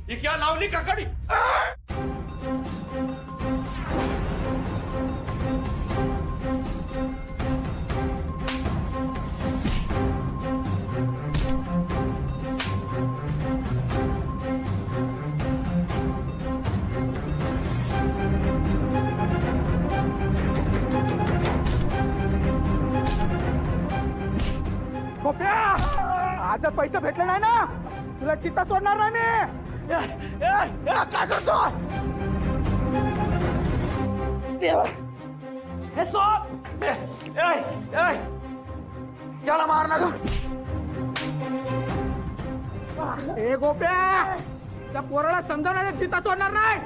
ये क्या लावली काकडी? आता पैसे भेटले नाही ना, तुला चित्ता सोडणार नाही मी. काय करतो? हे सोड. त्याला मार नका. ए गोप्या, त्या पोराला समजावण्याचा चित्ता सोडणार नाही.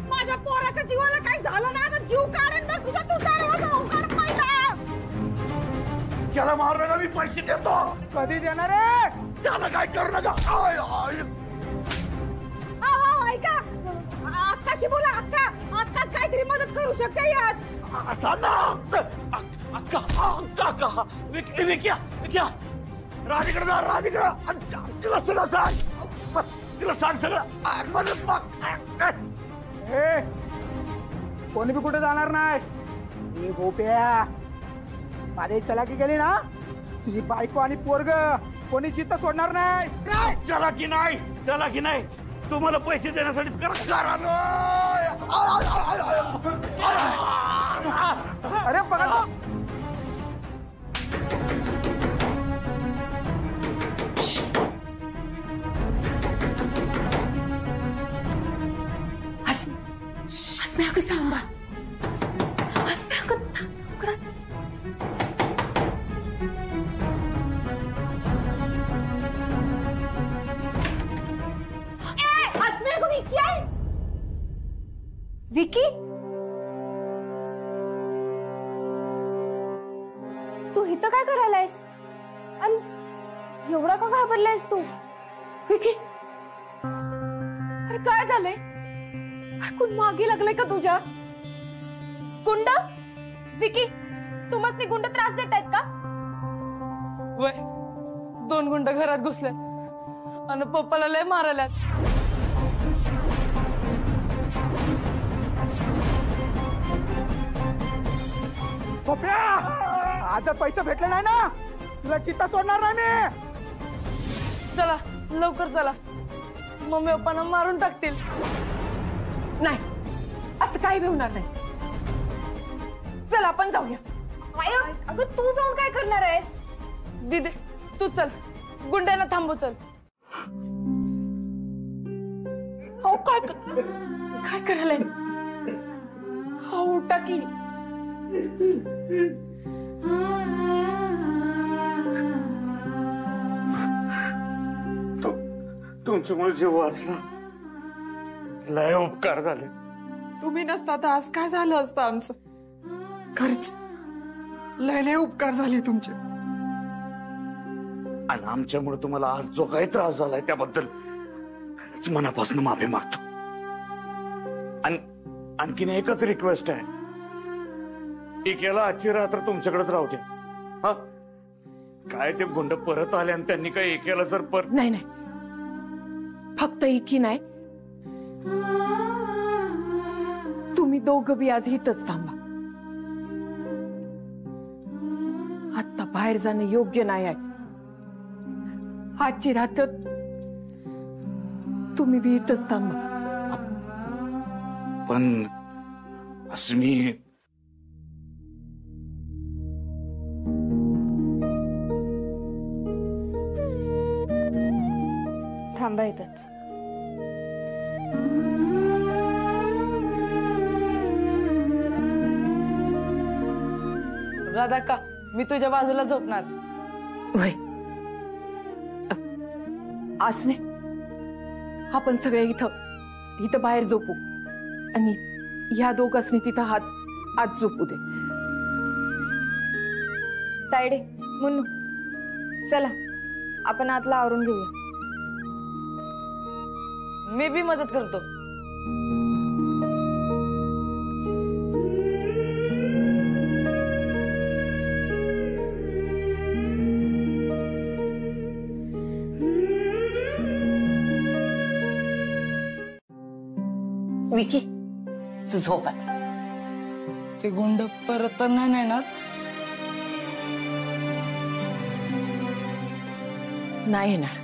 माझ्या पोराच्या जीवाला काही झालं ना तर जीव काढेन बघ तुझा. तू दरवाजा उघड पहिला. त्याला मार नका, मी पैसे देतो. कधी देणार आहे? त्याला काय करू नका. ऐका, अक्काशी बोला. अक्का काहीतरी मदत करू शकते यात. विक्या राधीकडे जा. राधीकडे तिला सगळं सांग. तिला सांग सगळं. मदत माग. कोणी बी कुठे जाणार नाही. ए गोप्या, माझी चलाकी केली ना, तुझी बायको आणि पोरग कोणी चित्त सोडणार नाही. चला की नाही तुम्हाला पैसे देण्यासाठीच करा. अरे बघा, सांगा. विकी, तू इथं काय करायलायस? आणि एवढा का घाबरलायस तू? विकी, अरे काय झालंय? कोण मागे लागलंय का तुझ्या? गुंड? विकी, तुम्हाला गुंड त्रास देत आहेत का? वय 2 गुंड घरात घुसल्यात आणि पप्पाला लय मारायल्यात. गोप्या, आता पैसे भेटले नाही ना, तुला चित्ता सोडणार नाही मी. चला लवकर चला, मम्मी पप्पांना मारून टाकतील. नाही, असं काही बी होणार नाही. चल आपण जाऊया. अगं तू जाऊन काय करणार आहेस? दीदी तू चल, गुंड्यांना थांबव. चल. हो काय करायला? हो उठा की. तुमच्यामुळे जीव वाचला. लय उपकार झाले. तुम्ही नसता तर आज काय झालं असतं आमचं? खरंच लय उपकार झाले तुमचे. आणि आमच्यामुळे तुम्हाला आज जो काही त्रास झालाय त्याबद्दल खरंच मनापासून माफी मागतो. आणि आणखीन एकच रिक्वेस्ट आहे, इकेला आजची रात्र तुमच्याकडेच राहू द्या. हा, काय ते गुंड परत आले आणि त्यांनी काय एकेला जर नाही, फक्त इकी नाही, तुम्ही दोघं बी आज इथंच थांबा. आता बाहेर जाणं योग्य नाही आहे. आजची रात्र तुम्ही बी इथंच थांबा. पण असं मी थांबा इथंच. राधा का मी तुझ्या बाजूला झोपणार. वय आसमे, आपण सगळे इथं बाहेर झोपू आणि ह्या दोघांनी तिथं आत झोपू दे. तायडे, मुन्नू, चला आपण आतला आवरून घेऊया. मी बी मदत करतो. विकी तू झोप आता. ते गुंड परत तर नाही नेणार. नाही येणार.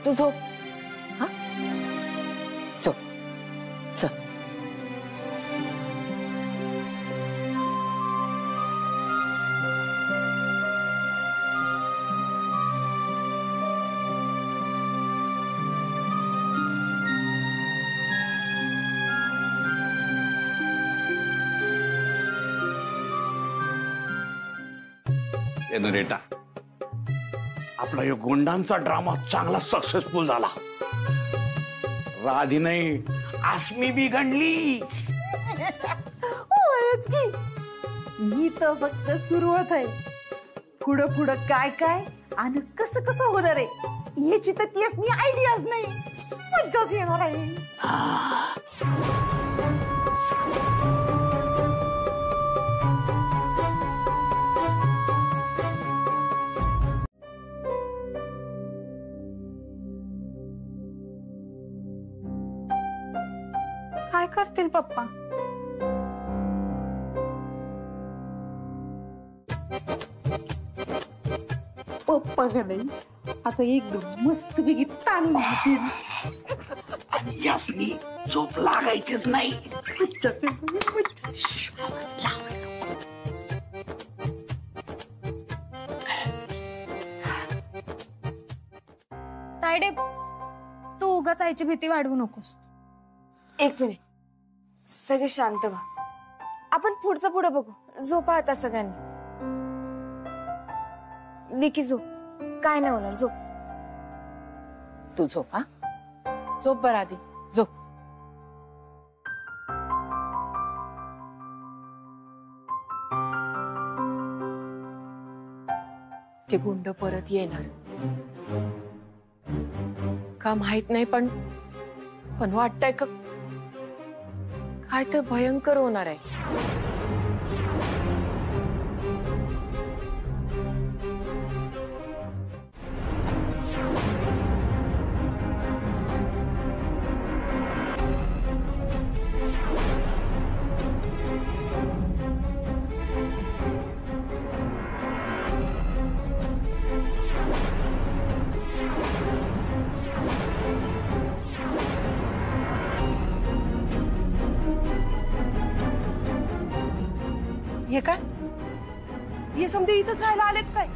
तू झोप. हा झोप. चल. रेटा आपला यो गुंडांचा ड्रामा चांगला सक्सेसफुल झाला. राधी नाही आसमी बी गणली. होयच की. ही तर फक्त सुरुवात आहे. पुढं पुढं काय काय आणि कसं कसं होणार आहे याची तर ती आयडियाच नाही. मज्जाच येणार आहे. काय करतील पप्पा? पप्पा का नाही आता एकदम मस्त पैकी ताणून घेतील. आणि यासनी झोप लागायचीच नाही. तायडे तू उगाच आईची भीती वाढवू नकोस. एक मिनिट सगळे शांत व्हा. आपण पुढचं पुढं बघू. झोपा आता सगळ्यांनी. विकी झोप. काय नाही होणार. झोप. तू झोप. हा झोप बरं आधी. झोप. ते गुंड परत येणार का माहित नाही, पण वाटतंय का काय तर भयंकर होणार आहे. हे काय हे समजे इथंच राहायला आलेत काय?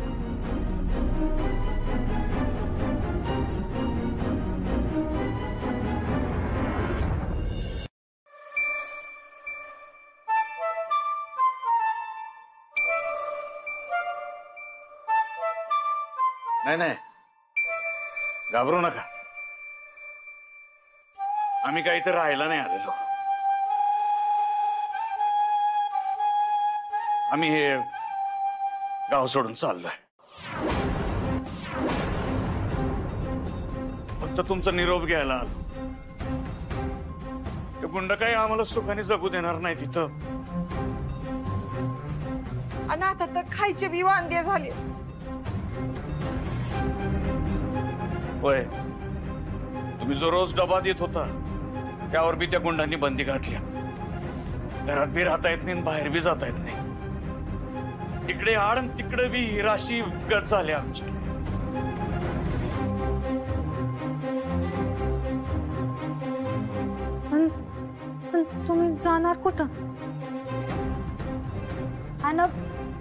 नाही घाबरू नका. आम्ही काही तर राहायला नाही आलेलो. आम्ही हे गाव सोडून चाललोय. फक्त तुमचा निरोप घ्यायला आलो. ते गुंड काही आम्हाला सुखाने जगू देणार नाही तिथं. आणि आता तर खायचे बी वांदे झाले. होय, तुम्ही जो रोज डबा देत होता त्यावर बी त्या गुंडांनी बंदी घातल्या. घरात बी राहता येत नाही, बाहेर बी जाता येत नाही. इकडे आड तिकडे बी राशी गत झाले आमची. तुम्ही जाणार कुठं? आणि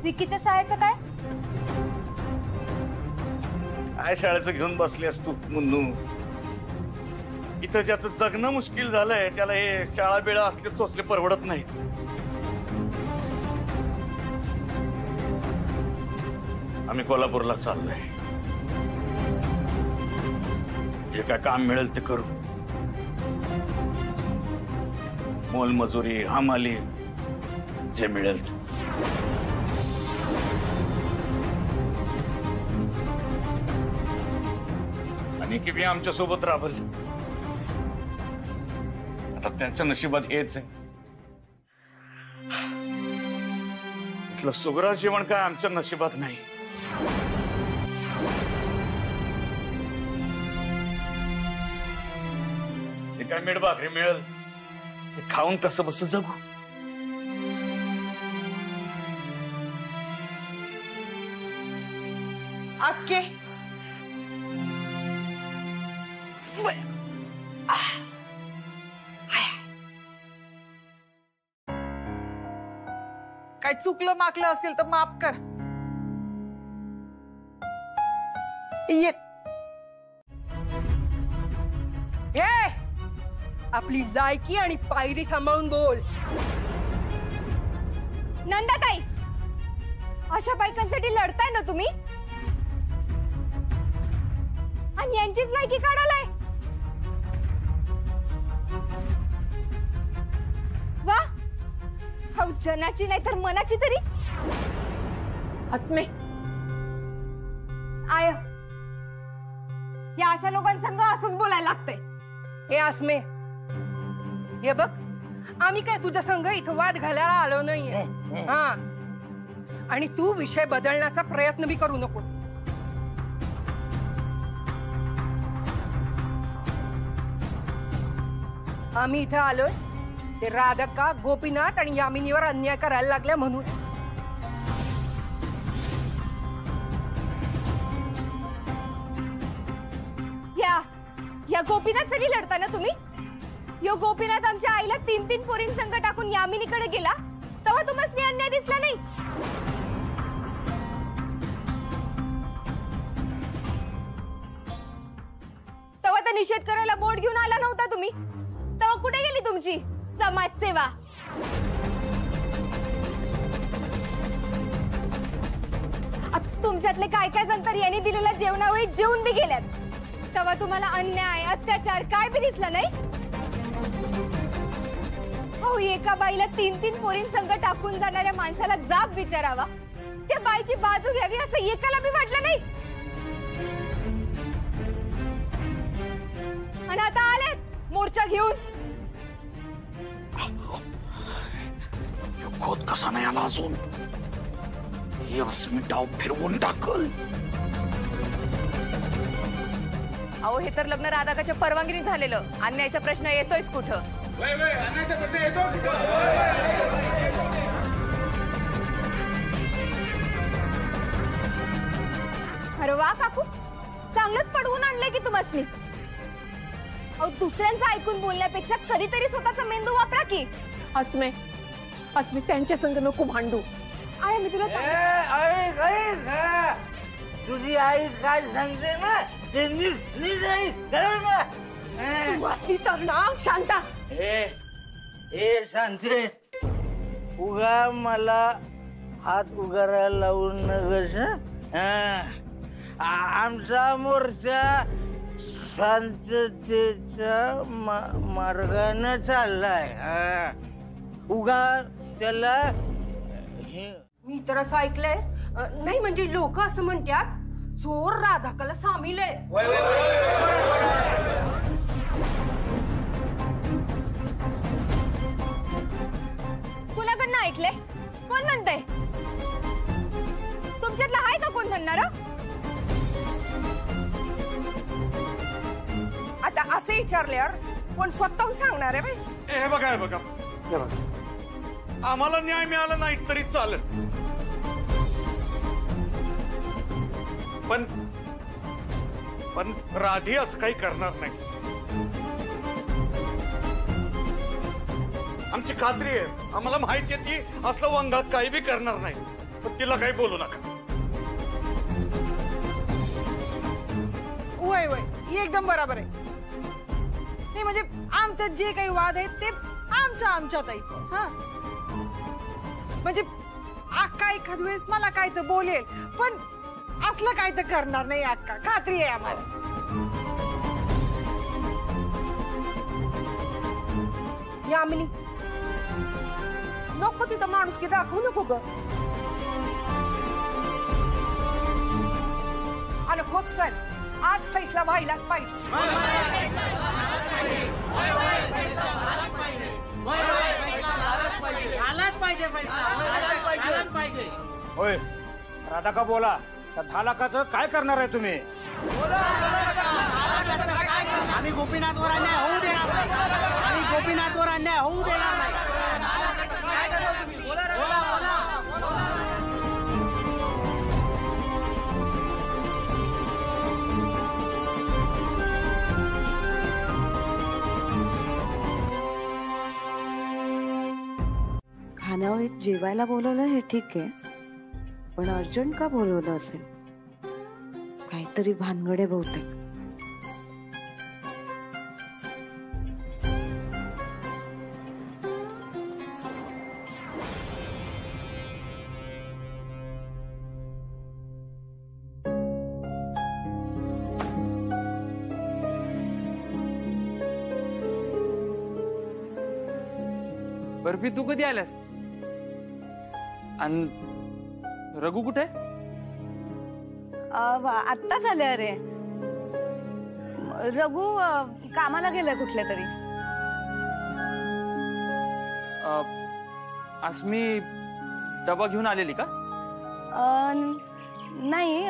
विकीच्या शाळेचं काय? काय शाळेचं घेऊन बसलीस तू मुन्नू? इथं ज्याचं जगणं मुश्किल झालंय त्याला हे शाळा बिळा असले चोचले परवडत नाहीत. आम्ही कोल्हापूरला चाललोय. जे काय काम मिळेल ते करू. मोलमजुरी हमाली जे मिळेल ते. आणि की बी आमच्या सोबत राबल. आता त्यांच्या नशिबात हेच आहे. इथलं सुगरा जेवण काय आमच्या नशिबात नाही. ते काय मीठ भाकरी मिळेल ते खाऊन कसं बस जगू? अक्के काय चुकलं माकलं असेल तर माफ कर. ये आपली लायकी आणि पायरी सांभाळून बोल. नंदाताई, अशा बायकांसाठी लढताय ना तुम्ही? आणि यांचीच लायकी काढालाय? वा, हो जनाची नाही तर मनाची तरी. अस्मे, आय या अशा लोकांसंग असंच बोलायला लागतंय. हे आसमे, हे बघ, आम्ही काय तुझ्या संघ इथं वाद घालायला आलो नाहीये. हा, आणि तू विषय बदलण्याचा प्रयत्न बी करू नकोस. आम्ही इथं आलोय ते राधिका, गोपीनाथ आणि यामिनीवर अन्याय करायला लागल्या म्हणून. या गोपीनाथसाठी लढता ना तुम्ही? यो गोपीनाथ आमच्या आईला 3-3 पोरींसंग टाकून यामिनीकडे गेला तेव्हा तुम्हाला अन्याय दिसला नाही? तेव्हा तर निषेध करायला बोट घेऊन आला नव्हता तुम्ही? तेव्हा कुठे गेली तुमची समाजसेवा? तुमच्यातले काय काय जण तर यांनी दिलेल्या जेवणावेळी जेवून बी गेल्यात. तेव्हा तुम्हाला अन्याय, अत्याचार काय बी दिसला नाही? हो, एका बाईला 3-3 पोरींसंग टाकून जाणाऱ्या माणसाला जाब विचारावा, त्या बाईची बाजू घ्यावी असं एकाला बी वाटलं नाही? आणि आता आलेत मोर्चा घेऊन. खोत कसा नाही आला अजून? हे अस्मी डाव फिरवून टाकल. अहो, हे तर लग्न राधाकाच्या परवानगीने झालेलं. अन्यायाचा प्रश्न येतोयच कुठं? अरे वा काकू, चांगलंच पडवून आणलंय की तुम्हाला. अहो, दुसऱ्यांचं ऐकून बोलण्यापेक्षा कधीतरी स्वतःचा मेंदू वापरा की. अस्मे, त्यांच्या संग नको भांडू. आहे मी तुला तुझी आई काय सांगते ना ते तर ना शांता. हे सांगते, उगा मला हात उगारायला लावून नगस. आमचा मोर्चा शांततेच्या मार्गाने चाललाय. उगा त्याला मी तर असं ऐकलंय, नाही म्हणजे लोक असं म्हणतात चोर राधाकाला सामील आहे. कुणाकडनं ऐकले? कोण म्हणतंय? तुमच्यातला आहे का कोण म्हणणार? आता असे विचारल्यावर कोण स्वतःहून सांगणार आहे? हे बघा, हे बघा, हे बघा, आम्हाला न्याय मिळाला नाही तरी चालेल, पण राधी असं काही करणार नाही. आमची खात्री आहे, आम्हाला माहिती आहे ती असलं वंगाळ काही बी करणार नाही. पण तिला काही बोलू नका. वय वय एकदम बरोबर आहे. नाही म्हणजे आमच्यात जे काही वाद आहेत ते आमच्यात आहेत. हा, म्हणजे अक्का एखाद वेळेस मला काय तर बोलेल, पण असलं काय तर करणार नाही अक्का, खात्री आहे आम्हाला. यामिनी, नको तिथं माणूस की दाखवू नको ग. आणि खोत सर, आज फैसला व्हायलाच पाहिजे. होय राधाका, बोला. 10 लाखाचं काय करणार आहे तुम्ही? आम्ही गोपीनाथवर अन्याय होऊ देणार नाही. आम्ही गोपीनाथवर अन्याय होऊ देणार नाही. खानावळीत जेवायला बोलवलं हे ठीक आहे, पण अर्जंट का बोलवलं असेल? काहीतरी भानगड आहे बहुतेक. बर्फी तू कधी आल्यास? आणि रघु कुठे? आत्ताच आले. अरे रघु कामाला गेलाय कुठल्या तरी. अस्मी डबा घेऊन आलेली का? नाही,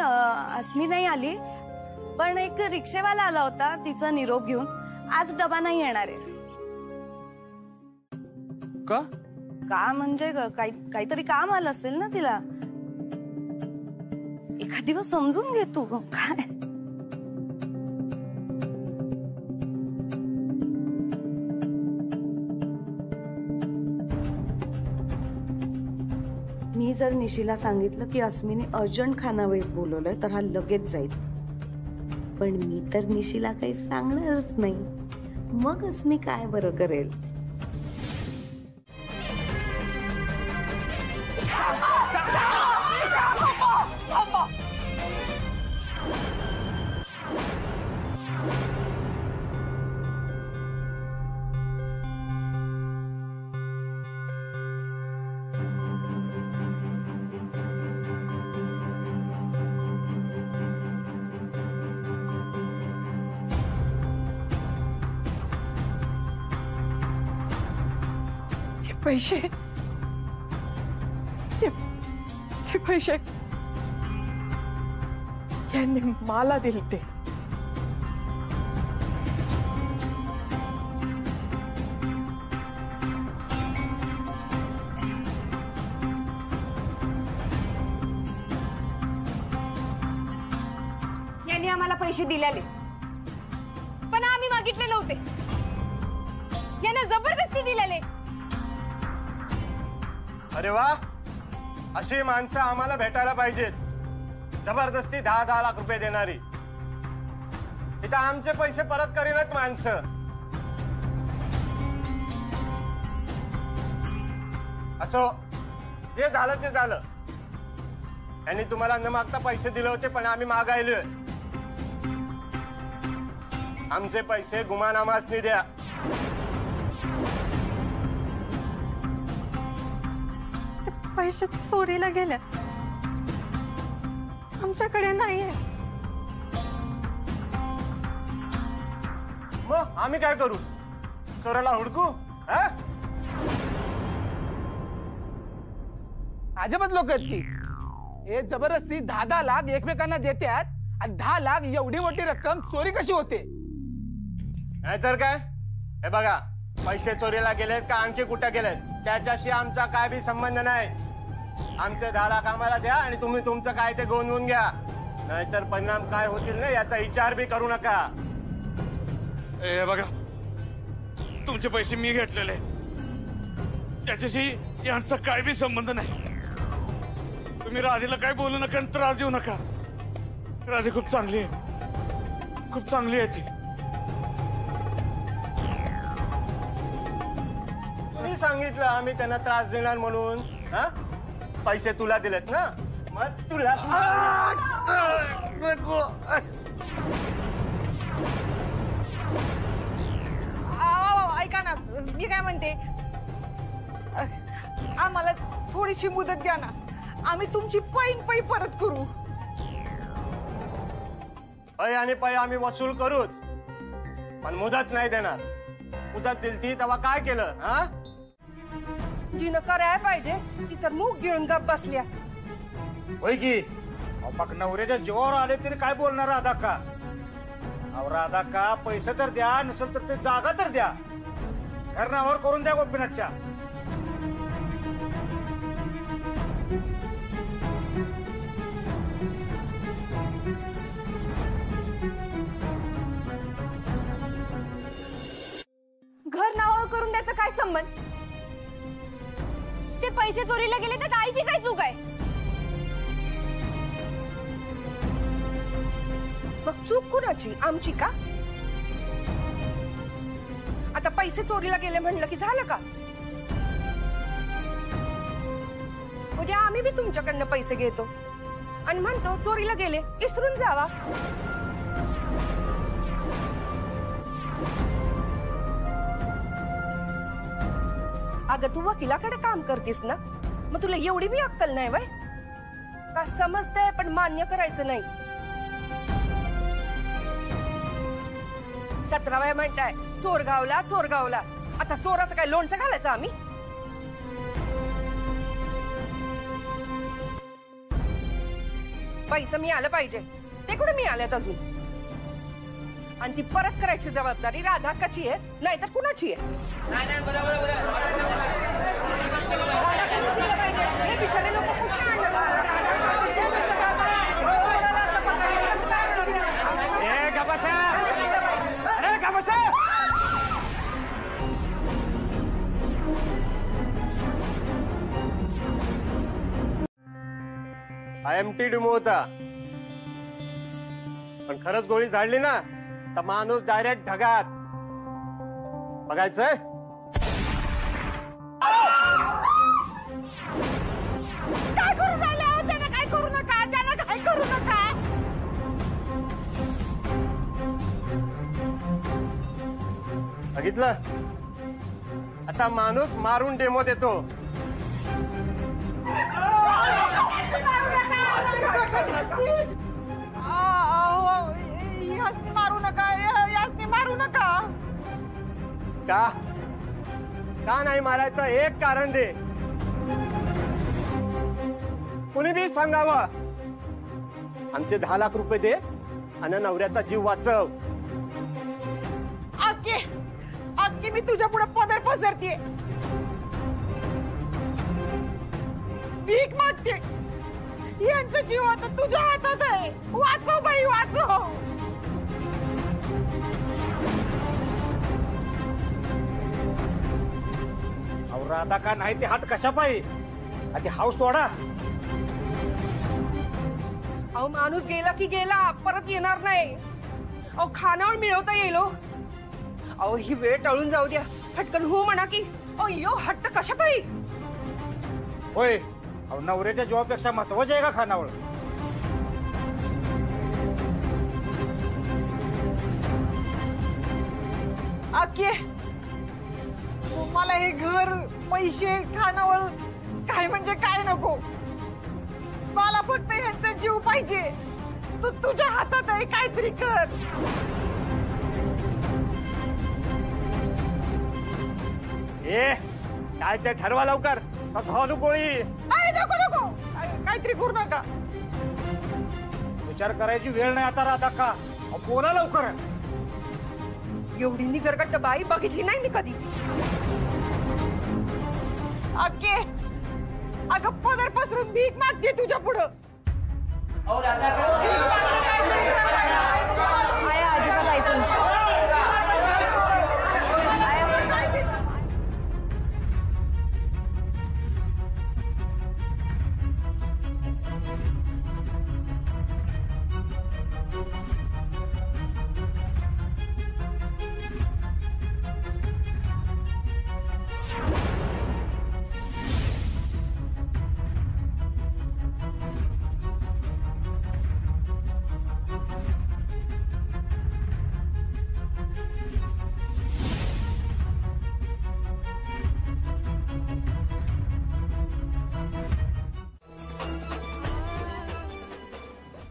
अस्मी नाही आली, पण एक रिक्षेवाला आला होता तिचा निरोप घेऊन. आज डबा नाही येणार आहे. का? का म्हणजे काहीतरी काम आलं असेल ना तिला. एखाद दिवस समजून घे तू. काय मी जर निशीला सांगितलं की अस्मीने अर्जंट खानावळीत बोलवलंय तर हा लगेच जाईल, पण मी तर निशीला काही सांगणारच नाही. मग अस्मी काय बरं करेल? पैसे ते पैसे यांनी मला दिले ते. यांनी आम्हाला पैसे दिलेले, पण आम्ही मागितले नव्हते. यांना जबरदस्ती दिलेले. अरे वा, अशी माणसं आम्हाला भेटायला पाहिजेत. जबरदस्ती 10-10 लाख रुपये देणारी. इथं आमचे पैसे परत करीनात माणसं. असो, जे झालं ते झालं. यांनी तुम्हाला न मागता पैसे दिले होते, पण आम्ही मागायलोय. आमचे पैसे गुमानामासनी द्या. पैसे चोरीला गेले, आमच्याकडे नाहीये. मग आम्ही काय करू? चोराला हुडकू? अजबच लोक आहेत की हे जबरदस्ती 10-10 लाख एकमेकांना देतात, आणि 10 लाख एवढी मोठी रक्कम चोरी कशी होते? नाहीतर काय. हे बघा, पैसे चोरीला गेलेत का आणखी कुठे गेलेत त्याच्याशी आमचा काय बी संबंध नाही. आमचे 10 लाख आम्हाला द्या आणि तुम्ही तुमचं काय ते गोंधळून घ्या. नाहीतर परिणाम काय होतील ना याचा विचार बी करू नका. ए बघा, तुमचे पैसे मी घेतलेले, त्याच्याशी यांचा काय बी संबंध नाही. तुम्ही राधेला काय बोलू नका आणि त्रास देऊ नका. राधे खूप चांगली आहे, खूप चांगली आहे ती. मी सांगितलं आम्ही त्यांना त्रास देणार म्हणून. पैसे तुला दिलेत ना, मग तुला ऐका ना, मी काय म्हणते, आम्हाला थोडीशी मुदत द्या ना. आम्ही तुमची पै परत करू. पै आणि पै आम्ही वसूल करूच, पण मुदत नाही देणार. मुदत दिलती तेव्हा काय केलं? जिनं करायला पाहिजे ती तर मूग गिळून गप बसल्या. होय की मग नवऱ्याच्या जीवावर आले तरी काय बोलणार आधा का? अहो राधा का पैसे तर द्या, नसेल तर ते जागा तर द्या. घर नावावर करून द्या गोपीनाथच्या. घर नावावर करून द्यायचा काय संबंध? ते पैसे चोरीला गेले तर आईची काय चूक आहे? मग चूक कुणाची? आमची का? आता पैसे चोरीला गेले म्हणलं की झालं का? उद्या आम्ही बी तुमच्याकडनं पैसे घेतो आणि म्हणतो चोरीला गेले, इसरून जावा. अगं तू वकिलाकडे काम करतीस ना, मग तुला एवढी बी अक्कल नाही वय? का समजतंय पण मान्य करायचं नाही? 17व्या म्हणताय चोर गावला, चोर गावला. आता चोराचं काय लोणचं घालायचं आम्ही? पैसे मिळालं पाहिजे, ते कुठे मिळाल्यात अजून? आणि ती परत करायची जबाबदारी राधा काची आहे, नाहीतर कुणाची आहे? हे बिचारे लोक कुठे आणलं एमटी डिमो होता, पण खरंच गोळी झाडली ना तर माणूस डायरेक्ट ढगात. बघायचंय? काय करू राहिले आहो? त्यानं काय करू नका, त्यानं काय करू नका. बघितलं? आता माणूस मारून डेमो देतो. यासनी मारू नका, यासनी मारू नका. का का नाही मारायचं? एक कारण दे. कुणी बी सांगावं. आमचे 10 लाख रुपये दे आणि नवऱ्याचा जीव वाचव. आजची मी तुझ्या पुढे पदर पसरतीये, भीक मागते. यांचा जीव आता तुझ्या हातात आहे. वाचव बाई, वाचव. अहो राधा का नाही ते हात कशा पाहिजे? आधी हाव सोडा. अहो माणूस गेला की गेला, परत येणार नाही. अहो खानावर मिळवता येईल. अहो ही वेळ टळून जाऊ द्या. हटकन हो म्हणा की. अय्यो हट्ट कशा पाहिजे? होय, अहो नवऱ्याच्या जीवापेक्षा महत्वाचं आहे का खानावळ? आके तुम्हाला हे घर, पैसे, खानावळ काय म्हणजे काय नको. मला फक्त यांचा जीव पाहिजे. तू तुझ्या हातात आहे, काहीतरी कर. ए काय ते ठरवा लवकर. घालू गोळी. नको नको, काहीतरी करू नका. विचार करायची वेळ नाही आता राधा का. बोला लवकर. एवढी निगरगट्ट बाई बघितली नाही मी कधी. आके अगं पदर पसरून भीक मागते तुझ्या पुढं.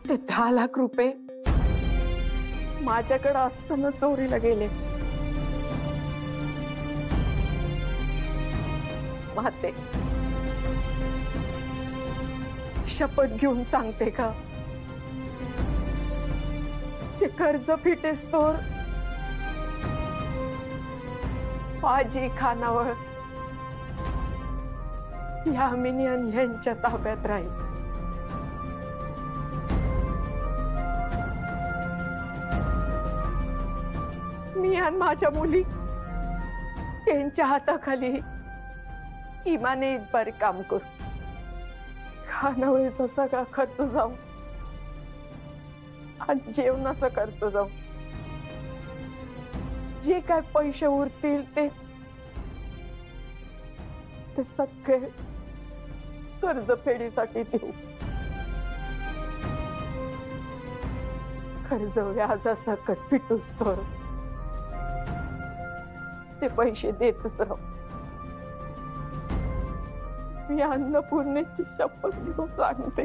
ते 10 लाख रुपये माझ्याकडे असताना चोरीला गेले. माते शपथ घेऊन सांगते का, ते कर्ज फिटेस्तोर माझी खानावळ यामिनी आणि यांच्या ताब्यात राहील. मी आणि माझ्या मुली त्यांच्या हाताखाली इमाने इतबारी काम करू. खानावळीचा सगळा खर्च जाऊ आणि जेवणाचा खर्च जाऊ. जे काय पैसे उरतील ते सगळे कर्जफेडीसाठी देऊ. कर्ज व्याजासकट फिटूस तर ते पैसे देतच राहू. मी अन्नपूर्णेची शपथ घेऊन सांगते.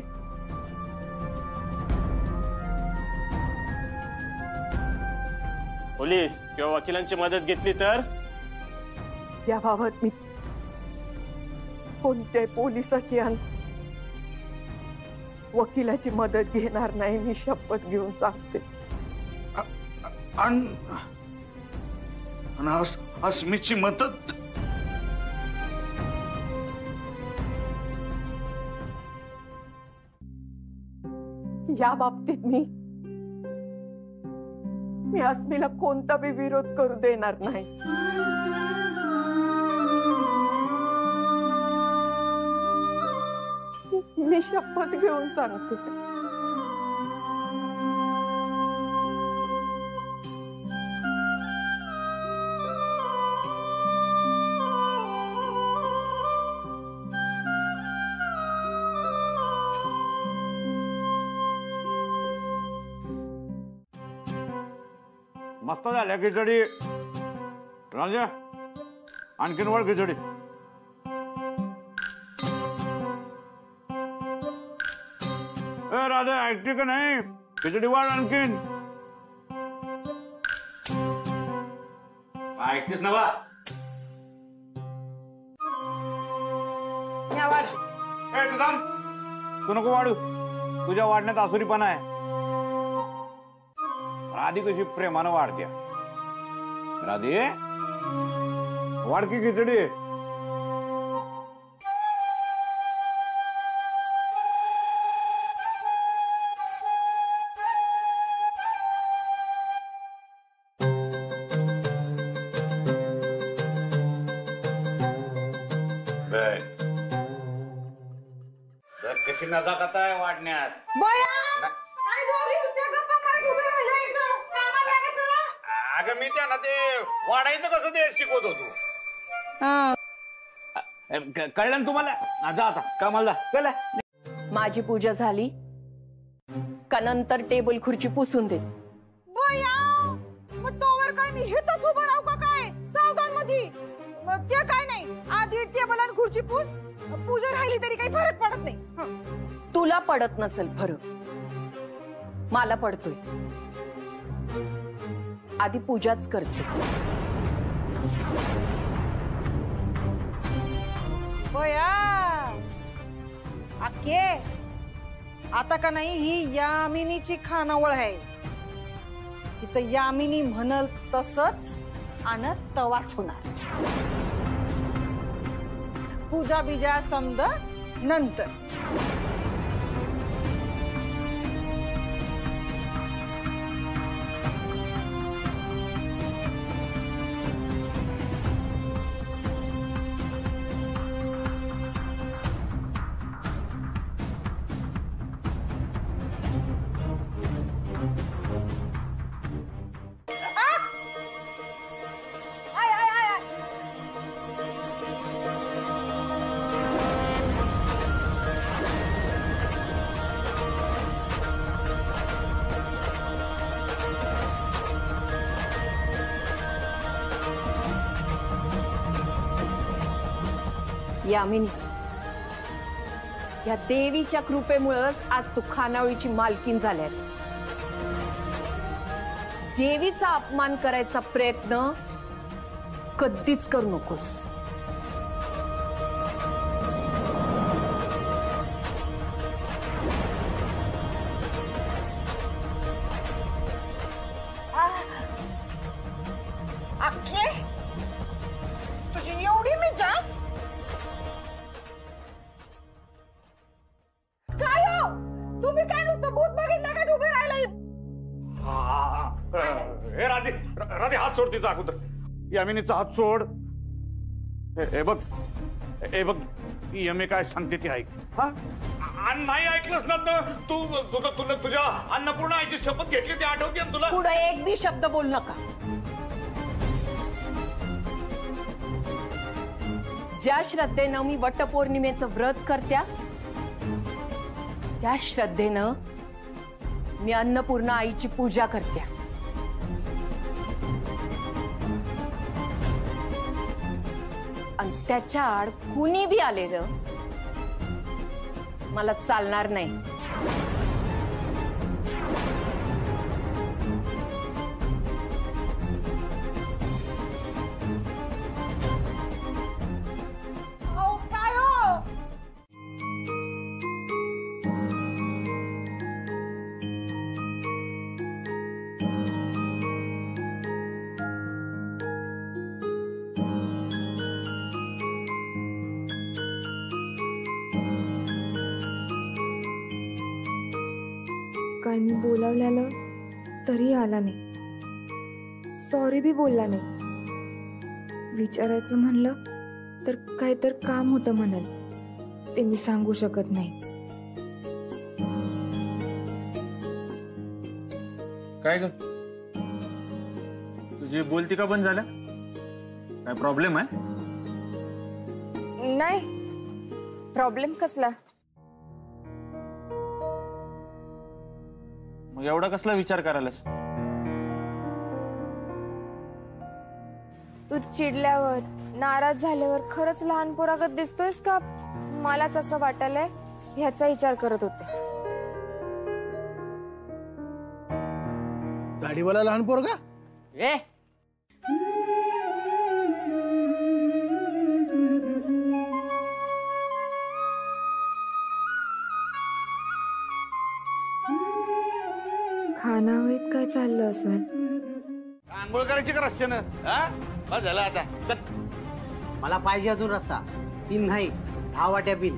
पोलीस किंवा वकिलांची मदत घेतली तर याबाबत मी कोणत्याही पोलिसाची आणि वकिलाची मदत घेणार नाही. मी शपथ घेऊन सांगते. अस्मीची मदत या बाबतीत मी अस्मीला कोणता बी विरोध करू देणार नाही. मी शपथ घेऊन सांगते. मस्त झाल्या खिचडी. राजा आणखीन वाढ खिचडी. राजा ऐकते का नाही? खिचडी वाढ आणखीन. ऐकतेस ना बा? तू नको वाढू. तुझ्या वाढण्यात आसुरीपणा आहे. राधी कशी प्रेमानं वाढते. राधे वाढ की खिचडी. कशी नजाकत आहे वाढण्यात. अगं मी त्यांना ते वाढायचं कसं ते शिकवत होतो. कळलं ना तुम्हाला? जा आता कामाला चला. माझी पूजा झाली का नंतर टेबल खुर्ची पुसून दे. मग तोवर काय मी हेतच उभं राहू का काय सावधान मध्ये? ते काय नाही, आधी टेबल आणि खुर्ची पूस. पूजा राहिली तरी काही फरक पडत नाही. तुला पडत नसेल फरक, मला पडतोय. आधी पूजाच करते. अक्के आता का नाही ही यामिनीची खानावळ आहे. तिथं यामिनी म्हणल तसंच आणि तवाच होणार. पूजा बिजा समज नंतर. यामिनी, या देवीच्या कृपेमुळेच आज तू खानावळीची मालकीन झाल्यास. देवीचा अपमान करायचा प्रयत्न कधीच करू नकोस. हे राधे राधे हात सोड तिचा अगोदर. यामिनीचा हात सोड. हे बघ हे बघ यमी काय सांगते ती ऐक. हा आणि नाही ऐकलंस ना तर तुला तुझ्या अन्नपूर्णा आईची शपथ घेतली ती आठवते तुला. पुढे एक बी शब्द बोल नका. ज्या श्रद्धेनं मी वटपौर्णिमेचं व्रत करत्या त्या श्रद्धेनं मी अन्नपूर्णा आईची पूजा करत्या. आणि त्याच्या आड कुणी बी आलेलं मला चालणार नाही. काय हो काल मी बोलावल्यानं तरी आला नाही. सॉरी बी बोलला नाही. विचारायचं म्हणलं तर काय तर काम होतं म्हणाल. ते मी सांगू शकत नाही. काय ग तुझी बोलती का बंद झाल्या? काय प्रॉब्लेम आहे? नाही प्रॉब्लेम कसला? मग एवढा कसला विचार करायलास? तू चिडल्यावर नाराज झाल्यावर खरंच लहान पोरागत दिसतोयस का? मलाच असं वाटायलंय. ह्याचा विचार करत होते. दाढीवाला लहान पोरगा? ए खानावळीत काय चाललं असं? आंघोळ करायची का रस्त्यानं? बस झालं आता. मला पाहिजे अजून रस्सा. 3 नाही 10 वाट्या पिन.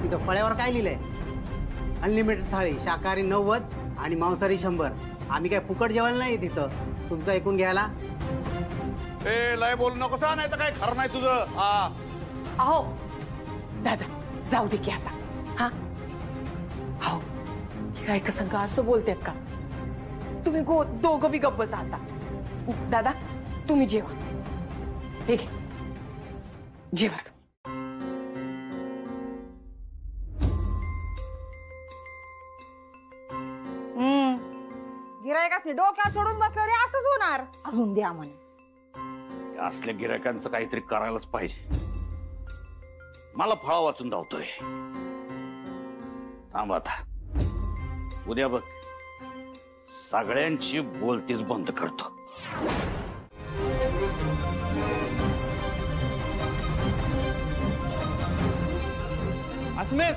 तिथं फळ्यावर काय लिहिलंय? अनलिमिटेड थाळी, शाकाहारी 90 आणि मांसाहारी 100. आम्ही काय फुकट जेवायला नाही तिथं तुमचं ऐकून घ्यायला. ए लय बोल नको सा, नाही तर काय खरं नाही तुझं. अहो दादा जाऊ दे की आता. हा अहो गिऱ्हाईक संग असं बोलतेत का? तुम्ही दोघं बी गप्प बसा आता. दादा तुम्ही जेवा. हे घे जेवा. गिरायकासनी डोक्यात सोडून बसल्यावर हे असंच होणार. अजून द्या म्हणे. असल्या गिरायकांचं काहीतरी करायलाच पाहिजे. मला फळा वाचून धावतोय. थांब आता. उद्या बघ सगळ्यांची बोलतीच बंद करतो. अस्मित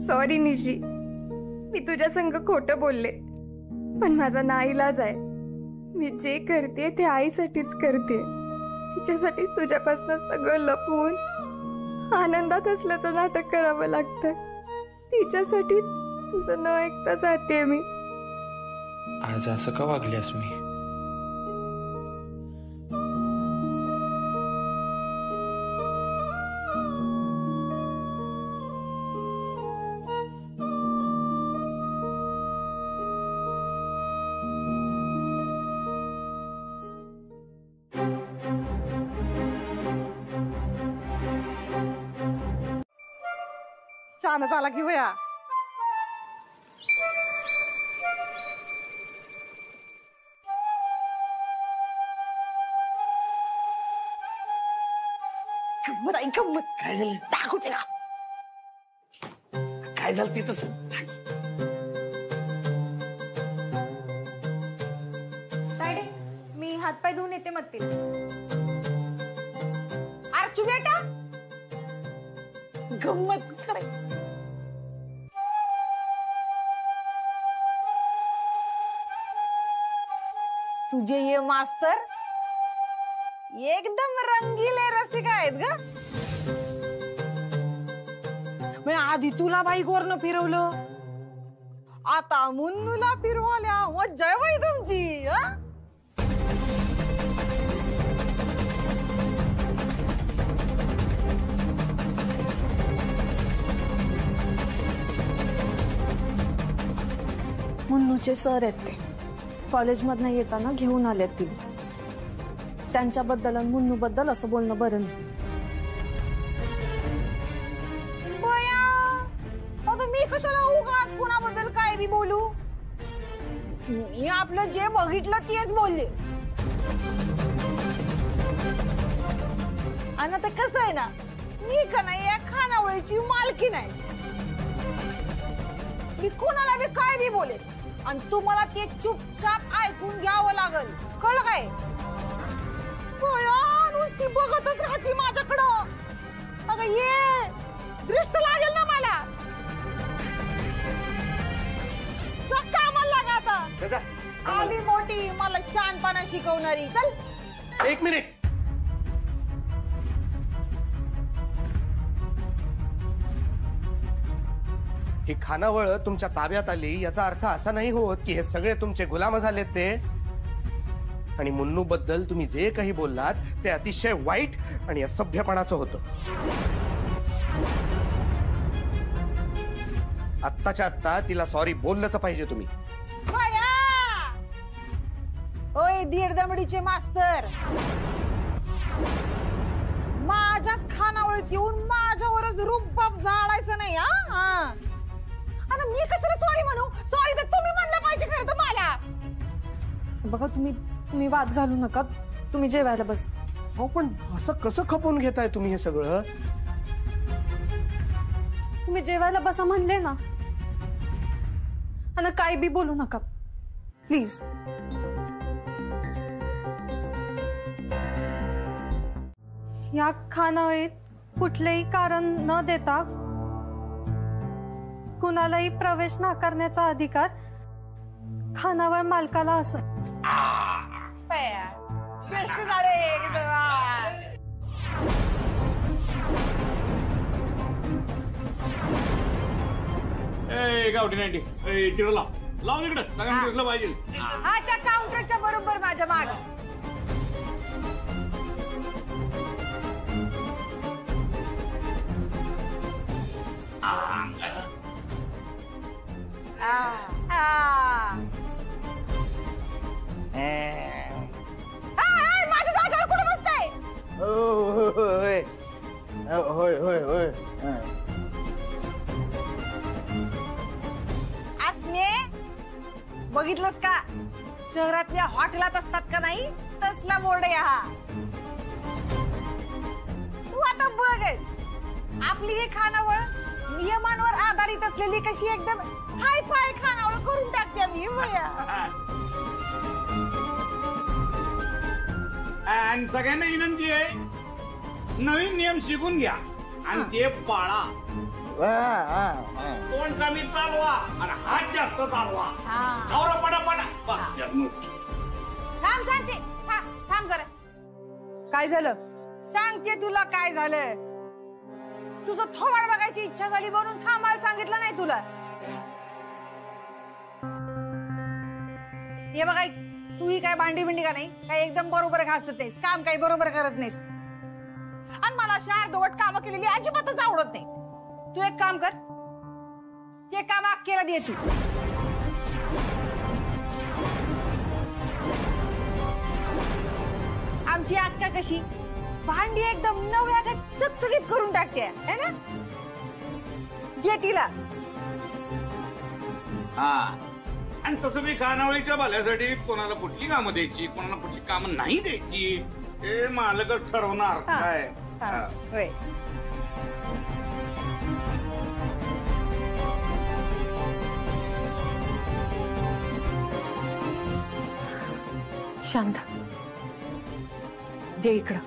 सॉरी निशी, मी तुझ्या संग खोटं बोलले. पण माझा नाईलाज आहे. मी जे करते ते आईसाठीच करते. तिच्यासाठीच तुझ्यापासून सगळं लपवून आनंदात असल्याचं नाटक करावं लागतं. तिच्यासाठीच तुझं न ऐकता जाते मी. आज असं का वागल्यास मी? छान झाला की भया. गंमत आई गंमत. काय झालं दाखवते का? काय झालं ते तसं? तायडे मी हातपाय धुवून येते मग. अर्चू बेटा गंमत कराय. तुझे ये मास्तर एकदम रंगीले रसिका आहेत ग. आधी तुला बाईकवरनं फिरवलं, आता मुन्नूला फिरवल्या. मज्जा आहे बाई तुमची. मुन्नूचे सर आहेत ते कॉलेजमधनं येताना घेऊन आलेत ती. त्यांच्याबद्दल आणि मुन्नू बद्दल असं बोलणं बरं नाही. मी कशाला उगाच कुणाबद्दल काय बी बोलू. मी आपलं जे बघितलं तेच बोलले. आणि आता कसं आहे ना, मी का नाही या खानावळीची मालकी नाही. मी कोणाला बी काय बी बोले आणि तुम्हाला ते चुपचाप ऐकून घ्यावं लागल. कळलं काय? नुसती बघतच राहते माझ्याकडं. अगं ये दृष्ट लागेल ना मला. कामाला लागा आता. आली मोठी मला शानपणा शिकवणारी. चल. एक मिनिट. ही खानावळ तुमच्या ताब्यात आली याचा अर्थ असा नाही होत की हे सगळे तुमचे गुलाम झालेत ते. आणि मुन्नू बद्दल तुम्ही जे काही बोललात ते अतिशय वाईट आणि असभ्यपणाचं होतं. आत्ताच्या आत्ता तिला सॉरी बोललंच पाहिजे तुम्ही. ओय दीड दमडीचे मास्तर, माझ्याच खानावळीत येऊन माझ्यावरच रूपबाप झाडायचं नाही. आता मी कशाला सॉरी म्हणू? सॉरी तर तुम्ही म्हणलं पाहिजे खरं तर मला. बघा तुम्ही वाद घालू नका. तुम्ही जेवायला बस. हो पण असं कसं खपून घेताय तुम्ही हे सगळं? तुम्ही जेवायला बसा म्हणले ना. आणि काही बी बोलू नका प्लीज. या खानावळीत कुठलेही कारण न देता कुणालाही प्रवेश नाकारण्याचा अधिकार खानावळ मालकाला असं. बेस्ट झाले एकदम. गावठी 90 तिकडं लाव इकडं पाहिजे. हा त्या काउंटरच्या बरोबर माझ्या माग. माझ्या जागेवर कुठे बसताय? होय होय होय. बघितलंस का? शहरातल्या हॉटेलात असतात का नाही तसला बोर्ड आहे हा. तू आता बघ आपली ही खानावळ नियमांवर आधारित असलेली कशी एकदम हाय फाय खानावळ करून टाकते मी. आणि सगळ्यांना विनंती आहे, नवीन नियम शिकून घ्या आणि ते पाळा. तोंड कमी चालवा आणि हात जास्त चालवा. थांब शांती, थांब जरा. काय झालं? सांगते तुला काय झालं. तुझं थोबाड बघायची इच्छा झाली म्हणून थांबायला सांगितलं नाही तुला. हे बघा तू ही काय भांडी बिंडी का नाही, काय एकदम बरोबर घासत नाहीस, काम काही बरोबर करत नाहीस. आणि मला अशी अर्धवट कामं केलेली अजिबातच आवडत नाही. तू एक काम कर, ते काम अक्केला दे तू. आमची अक्का कशी भांडी एकदम नव्या चकचकीत करून टाकते है ना. दे तिला. हा आणि तसं मी खानावळीच्या भल्यासाठी कोणाला कुठली कामं द्यायची, कोणाला कुठली कामं नाही द्यायची हे मालकच ठरवणार. काय शांत दे इकडं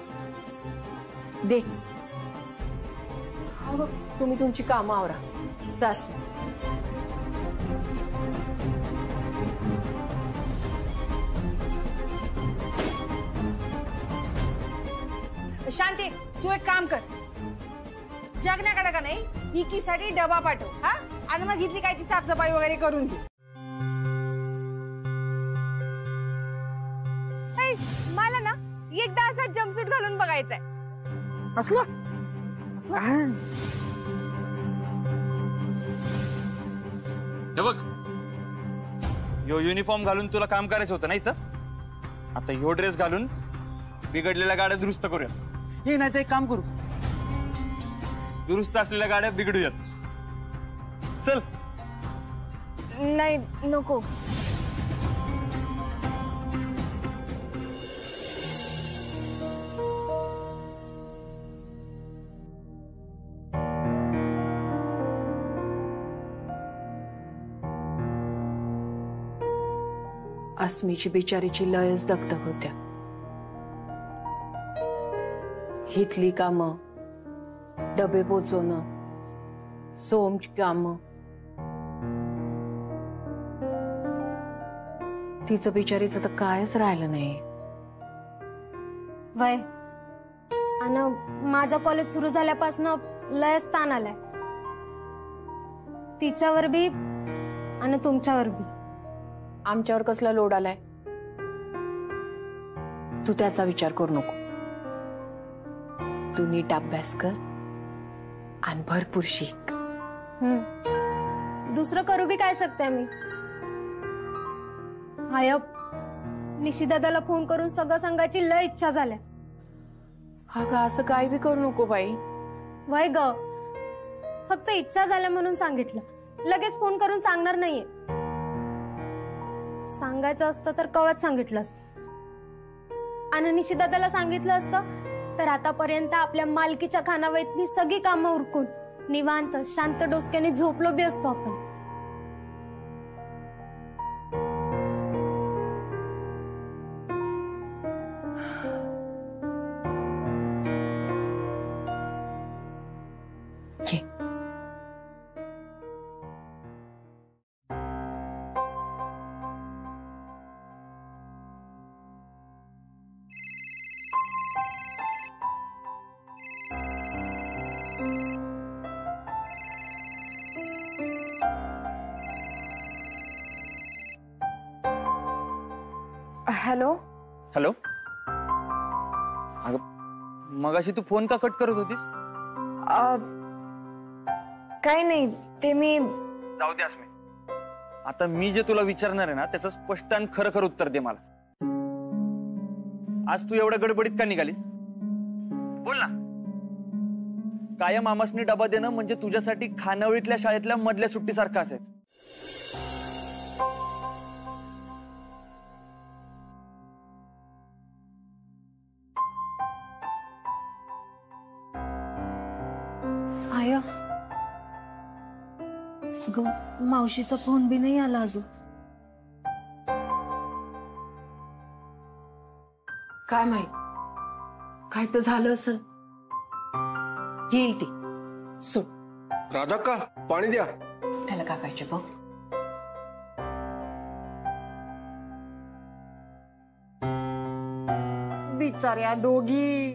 दे. तुम्ही तुमची कामं आवरा. जास शांती तू एक काम कर, जगण्याकडे का नाही इकीसाठी डबा पाठव हा, आणि मग इथली काय ती साफसफाई वगैरे करून घे. मला ना एकदा असा जम्पसूट घालून बघायचंय. असलं हे बघ, यो युनिफॉर्म घालून तुला काम करायचं होतं ना इथं. आता ह्यो ड्रेस घालून बिघडलेल्या गाड्या दुरुस्त करूया. हे नाही तर एक काम करू, दुरुस्त असलेल्या गाड्या बिघडूयात. चल. नाही नको. अस्मीची बिचारीची लयच दगदग होत्या. हितली कामं, डबे पोचवणं, सोमची कामं, तिचं बिचारीचं तर कायच राहिलं नाही. वय आणि माझं कॉलेज सुरू झाल्यापासून लयच ताण आलाय तिच्यावर बी आणि तुमच्यावर बी. आमच्यावर कसला लोड आलाय तू त्याचा विचार करू नको. तू नीट अभ्यास कर आणि भरपूर शिक. दुसरं करू बी काय शकते मी. हाय निशिदादाला फोन करून सगळं सांगायची लय इच्छा झाल्या. अगं असं काय बी करू नको बाई. वय ग, फक्त इच्छा झाल्या म्हणून सांगितलं, लगेच फोन करून सांगणार नाहीये. सांगायचं असतं तर कवच सांगितलं असतं. आणि निशिदादाला सांगितलं असतं तर आतापर्यंत आपल्या मालकीच्या खानावळीतली सगळी कामं उरकून निवांत शांत डोसक्याने झोपलो बी असतो आपण. हॅलो. हॅलो. अगं मगाशी तू फोन का कट करत होतीस? काही नाही, ते मी. जाऊ दे अस्मी, आता मी जे तुला विचारणार आहे ना त्याचं स्पष्ट आणि खरं खरं उत्तर दे मला. आज तू एवढ्या गडबडीत का निघालीस? बोल ना. कायम आमासनी डबा देणं म्हणजे तुझ्यासाठी खानावळीतल्या शाळेतल्या मधल्या सुट्टीसारखं असायचं. आया, मावशीचा फोन बी नाही आला अजून. काय माहित, काय तर झालं असेल. येईल ती. सोड. राधा का पाणी द्या. त्याला काय पाहिजे बघ. बिचाऱ्या दोघी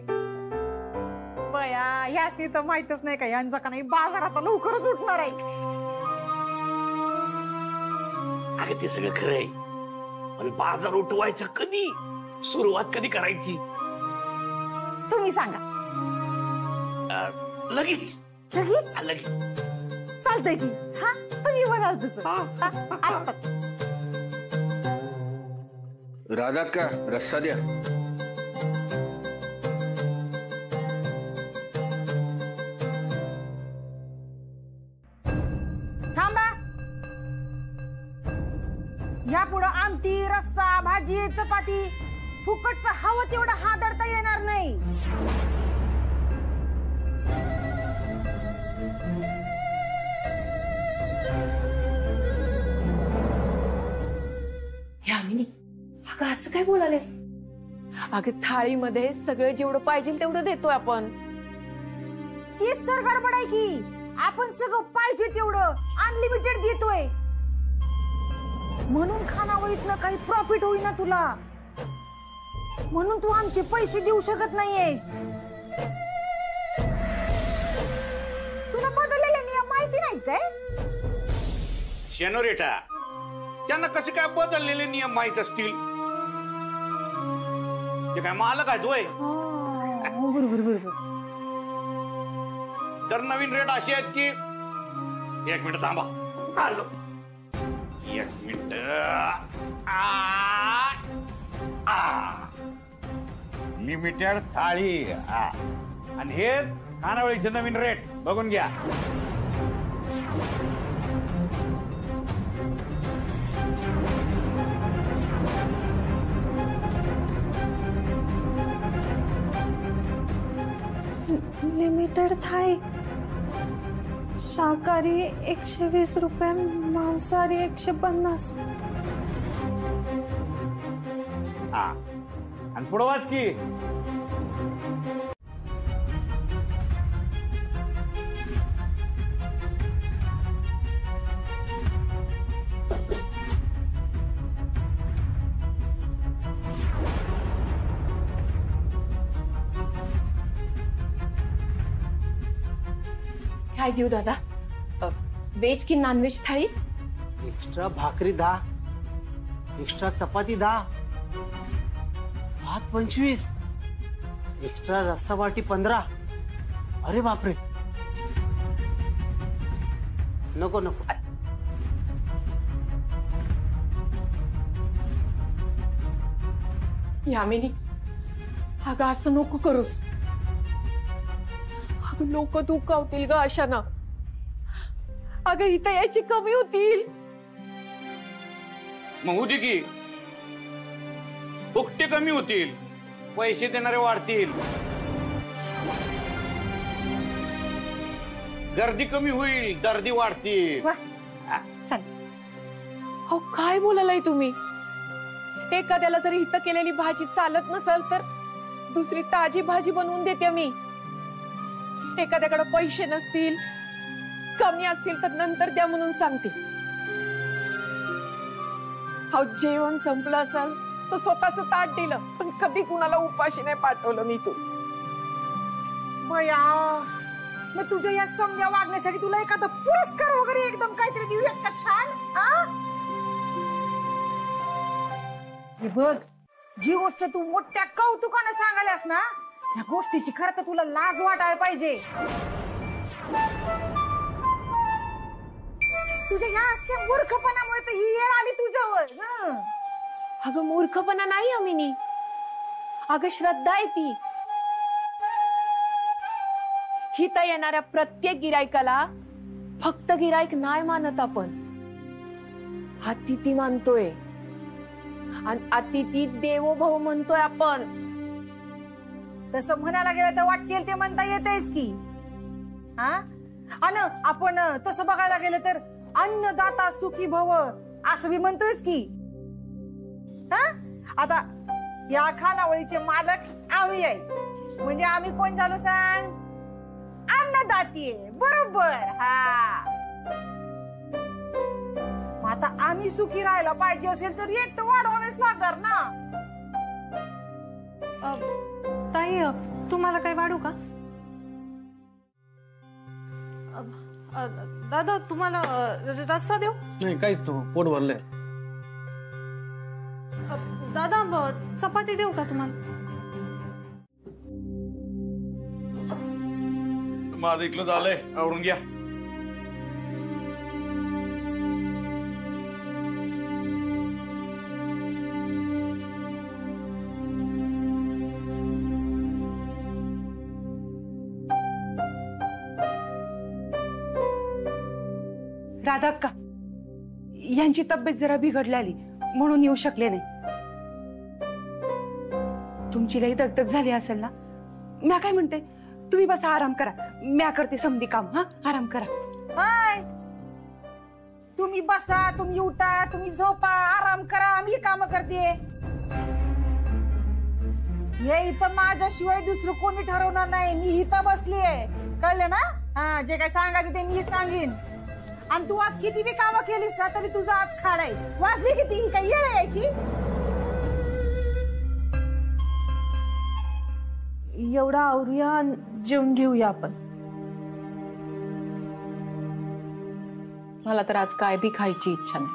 बया, ह्यासनी तर माहितच नाही का यांचा का नाही बाजार आता लवकरच उठणार आहे. अगं ते सगळं खरंय, पण बाजार उठवायचा कधी, सुरुवात कधी करायची तुम्ही सांगा. लगेच लगेच लगेच चालतंय की. हा तुम्ही म्हणाल तसं. राधा का रस्सा द्या. यापुढं आमटी, रस्सा, भाजी, चपाती फुकटचं हवं तेवढं हादरता येणार नाही. यामिनी, अगं असं काय बोलालेस? अगं थाळीमध्ये सगळं जेवढं पाहिजे तेवढं देतोय आपण. तीच तर गडबड आहे की, आपण सगळं पाहिजे तेवढं अनलिमिटेड देतोय म्हणून खानावळीतनं काही प्रॉफिट होईना तुला, म्हणून तू आमचे पैसे देऊ शकत नाहीयेस. तुला बदललेले नियम माहिती नाही काय? शेनोरिटा, त्यांना कसे काय बदललेले नियम माहित असतील? ते काय मालक आहेत होय? बरोबर. तर नवीन रेट अशी आहेत की, एक मिनिट थांबा, आलो. एक मिनिट. लिमिटेड थाळी. आणि हे खानावळीचे नवीन रेट बघून घ्या. लिमिटेड थाळी शाकाहारी 120 रुपये, मांसाहारी 150. हा, आणि पुढं वाच की. काय देऊ दादा? व्हेज की नॉन व्हेज थाळी? एक्स्ट्रा भाकरी 10, एक्स्ट्रा चपाती 10, भात 25, एक्स्ट्रा रस्सा वाटी 15. अरे बापरे, नको नको. यामिनी, अगं असं नको करूस. अगं लोक दुखावतील ग अशानं. अगं इथं याची कमी होतील. मग होती की फुकटे कमी होतील, पैसे देणारे वाढतील, गर्दी कमी होईल, दर्दी वाढतील. अहो काय बोलालाय तुम्ही? एखाद्याला जर हित केलेली भाजी चालत नसेल तर दुसरी ताजी भाजी बनवून देते मी. एखाद्याकडे पैसे नसतील, कमी असतील तर नंतर द्या म्हणून सांगते. अहो जेवण संपलं असेल तर स्वतःच ताट दिलं, पण कधी कुणाला उपाशी नाही पाठवलं मी. तू बया, मग तुझ्या या समजा वागण्यासाठी तुला एखादा पुरस्कार वगैरे एकदम काहीतरी देऊयात का छान? हे बघ, जी गोष्ट तू मोठ्या कौतुकानं सांगायलास ना, त्या गोष्टीची खरं तर तुला लाज वाटायला पाहिजे. तुझ्या या असल्या मूर्खपणामुळे तर ही येळ आली तुझ्यावर. अगं मूर्खपणा नाही अमिनी, अगं श्रद्धा आहे ती. हिता येणाऱ्या प्रत्येक गिरायकाला फक्त गिरायक नाही मानत आपण, अतिथी मानतोय. आणि अतिथी देवो भव म्हणतोय आपण. तसं म्हणायला गेलं तर वाटेल ते म्हणता येतेच की. हा, आणि आपण तसं बघायला गेलं तर अन्नदाता सुखी भव असं बी म्हणतोयच की. हा, आता या खानावळीचे मालक आम्ही आहे, म्हणजे आम्ही कोण झालो सांग? अन्नदाती. बरोबर. हा, आता आम्ही सुखी राहायला पाहिजे असेल तर रेट तर वाढवावेच लागणार ना. ताई, तुम्हाला काय वाढू का? दादा, तुम्हाला रस्सा देऊ? नाही, काहीच तू पोट भरलंय. दादा, चपाती देऊ का तुम्हाला? माझं इथलं झालंय, आवरून घ्या. राधाक्का, यांची तब्येत जरा बिघडलेली म्हणून येऊ शकले नाही. तुमची लई दगदग झाली असेल ना. म्या काय म्हणते, तुम्ही बस आराम करा, म्या करते समधी काम. हा, आराम करा. हाय, तुम्ही बसा, तुम्ही उठा, तुम्ही झोपा, आराम करा, मी काम करते. हे इथं माझ्याशिवाय दुसरं कोणी ठरवणार नाही. मी इथं बसलीये, कळलं ना? हा, जे काय सांगायचं ते मी सांगेन. आणि तू आज किती बी कामं केलीस ना तरी तुझा आज खाड आहे. वाजली किती, ही काय येळ यायची? एवढा आवरूया आणि जेवून घेऊया आपण. मला तर आज काय बी खायची इच्छा नाही.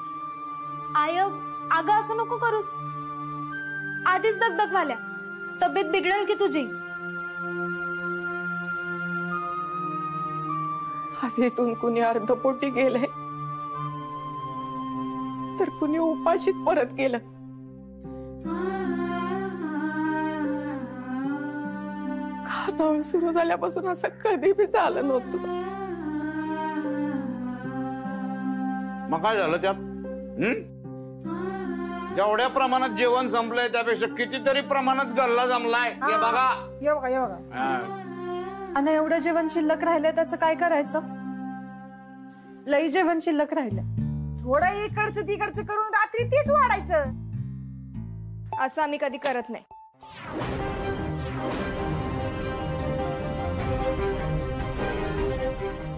आय अगं असं नको करूस. आधीच दगदग झाल्या, तब्येत बिघडेल की तुझी. आज इथून कुणी अर्धपोटी गेले तर कुणी उपाशीच परत गेलं. खानावळ सुरू झाल्यापासून असं कधी बी झालं नव्हतं. मग काय झालं त्यात? जेवढ्या प्रमाणात जेवण संपलंय त्यापेक्षा कितीतरी प्रमाणात गल्ला जमलाय. हे बघा, ये बघा, ये बघा. आणि एवढं जेवण शिल्लक राहिलंय त्याचं काय करायचं? लई जेवण शिल्लक राहिलंय. थोडं इकडचं तिकडचं करून रात्री तेच वाढायचं. असं आम्ही कधी करत नाही.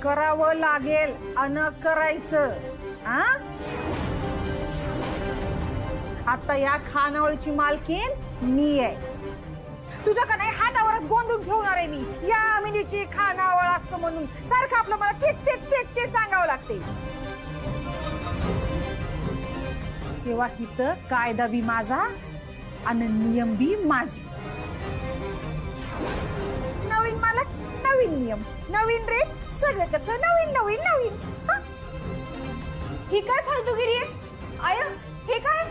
करावं लागेल अन करायचं. हा, आता या खानावळीची मालकीन मी आहे. तुझ्या का नाही हातावरच गोंधून ठेवणार आहे मी. या अमिनीची खानावळ असतं म्हणून सारखं आपलं मला तेच तेच तेच तेच सांगावं लागते. तेव्हा इथं कायदा बी माझा आणि नियम बी माझे. नवीन मालक, नवीन नियम, नवीन रेट, सगळं कसं नवीन नवीन नवीन. ही काय फालतूगिरी आहे? आय हे काय?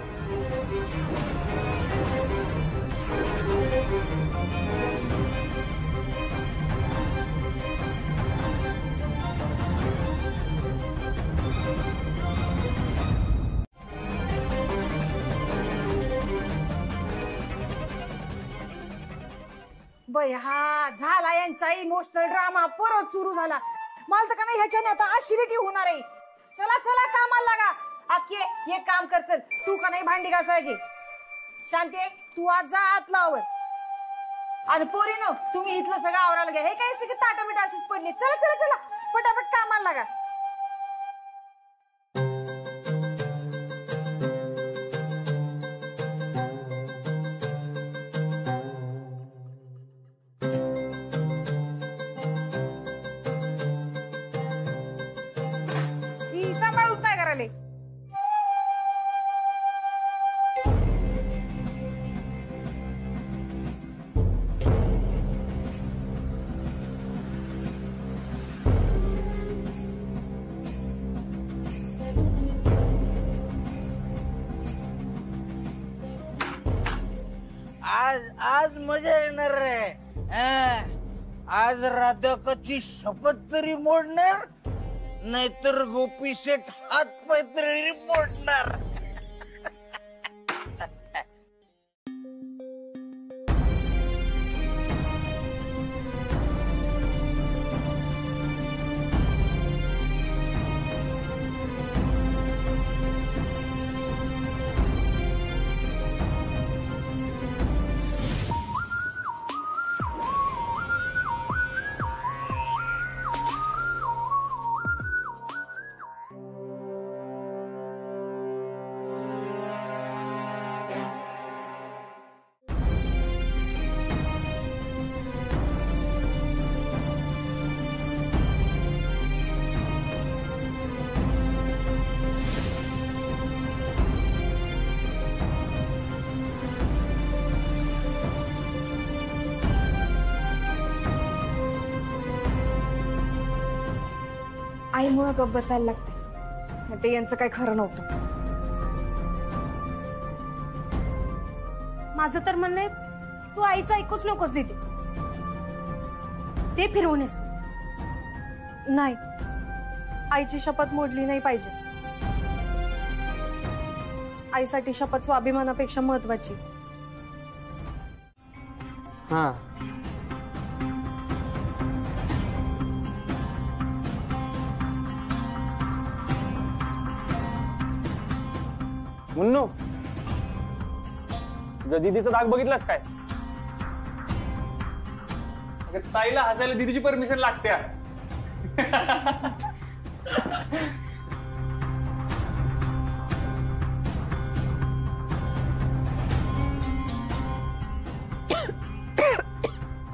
बय हा झाला यांचा इमोशनल ड्रामा परत सुरू झाला. मला तर का नाही ह्याच्याने आता अशिलिटी होणार आहे. चला चला कामाला लागा. आके एक काम कर, चल तू का नाही भांडी घासायची. शांती तू आज जा आत लावर. आणि पोरीनो तुम्ही इथलं सगळं आवरायला घ्या. हे काय सगळं ताटामिटा अशीच पडली. चला चला चला पटापट कामाला लागा. सांभाळून काय करायला? आज मजा येणार रे. आज राधाकाची शपथ तरी मोडणार, नाहीतर गोपी शेठ हात पाय तरी मोडणार. आईमुळे गप्प बसायला लागते. ते यांचं काही खरं नव्हतं. माझं तर म्हणणं आहे तू आईचं ऐकूच नकोस दीदी. ते फिरवून येस. नाही, आईची शपथ मोडली नाही पाहिजे. आईसाठी शपथ स्वाभिमानापेक्षा महत्वाची. हा मुन्नू, तुझ्या दीदीचा दाग बघितलास काय? ताईला हसायला दीदीची परमिशन लागते.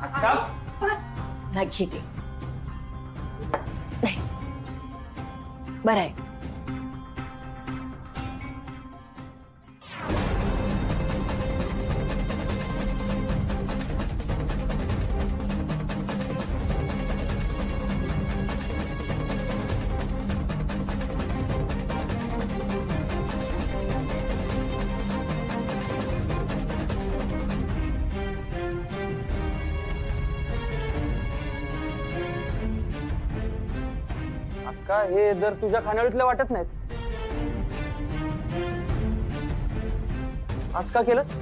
अच्छा ना घेते. नाही बरं आहे. का हे जर तुझ्या खानावळीतलं वाटत नाहीत. आज का केलंस?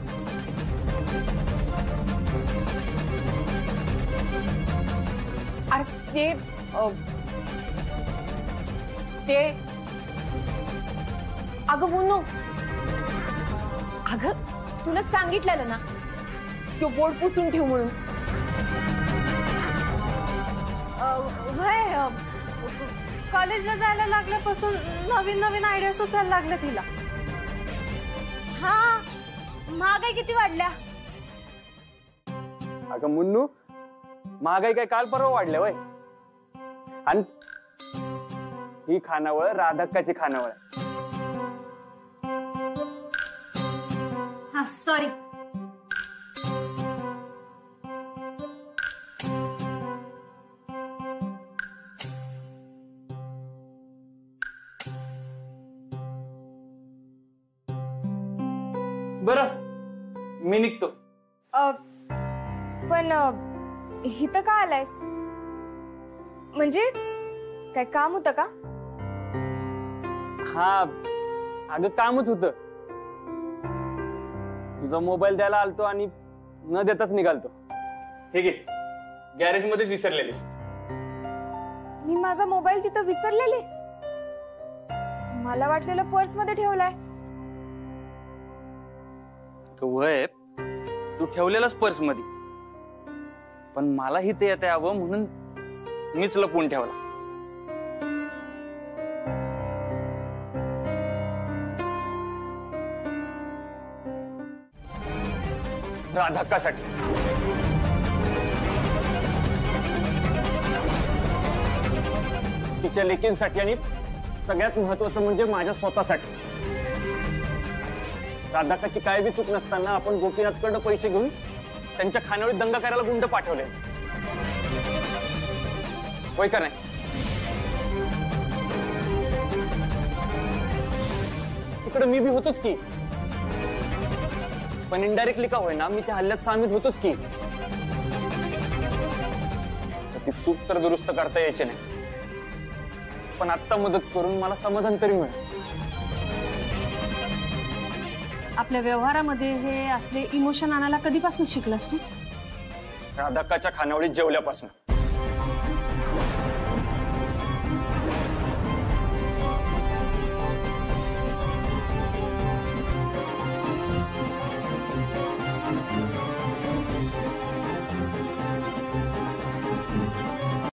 अरे ते अगं मुन्नू, अगं तुला सांगितलेलं ना तो बोर्ड पुसून ठेव म्हणून. कॉलेजला जायला लागल्यापासून नवीन नवीन आयडिया सुचायला लागल्या तिला. हा महागाई किती वाढल्या. अगं मुन्नू, महागाई काय काल परवा वाढल्या वय. आणि ही खानावळ राधक्काची खानावळ आहे. हा सॉरी. बरं मी निघतो. पण इथं का आलायस? म्हणजे काय काम होतं का? हा अगं कामच होतं. तुझा मोबाईल द्यायला आलतो आणि न देताच निघालतो. ठीक आहे, गॅरेज मध्येच विसरलेलीस. मी माझा मोबाईल तिथं विसरलेले. मला वाटलेलं पर्स मध्ये ठेवलाय. वय तू ठेवलेलाच पर्स मध्ये, पण मला ही ते येता यावं म्हणून मीच लपवून ठेवला. राधक्कासाठी. तिच्या लेकींसाठी आणि सगळ्यात महत्वाचं म्हणजे माझ्या स्वतःसाठी. राधक्काची काय बी चूक नसताना आपण गोपीनाथकडनं पैसे घेऊन त्यांच्या खानावळीत दंगा करायला गुंड पाठवले. होय का नाही? तिकडे मी बी होतोच की, पण इनडायरेक्टली का होईना मी त्या हल्ल्यात सामील होतोच की. ती चूक तर दुरुस्त करता यायची नाही, पण आत्ता मदत करून मला समाधान तरी मिळेल. आपल्या व्यवहारामध्ये हे असले इमोशन आणायला कधीपासून शिकलास तू? राधक्काच्या खानावळीत जेवल्यापासून.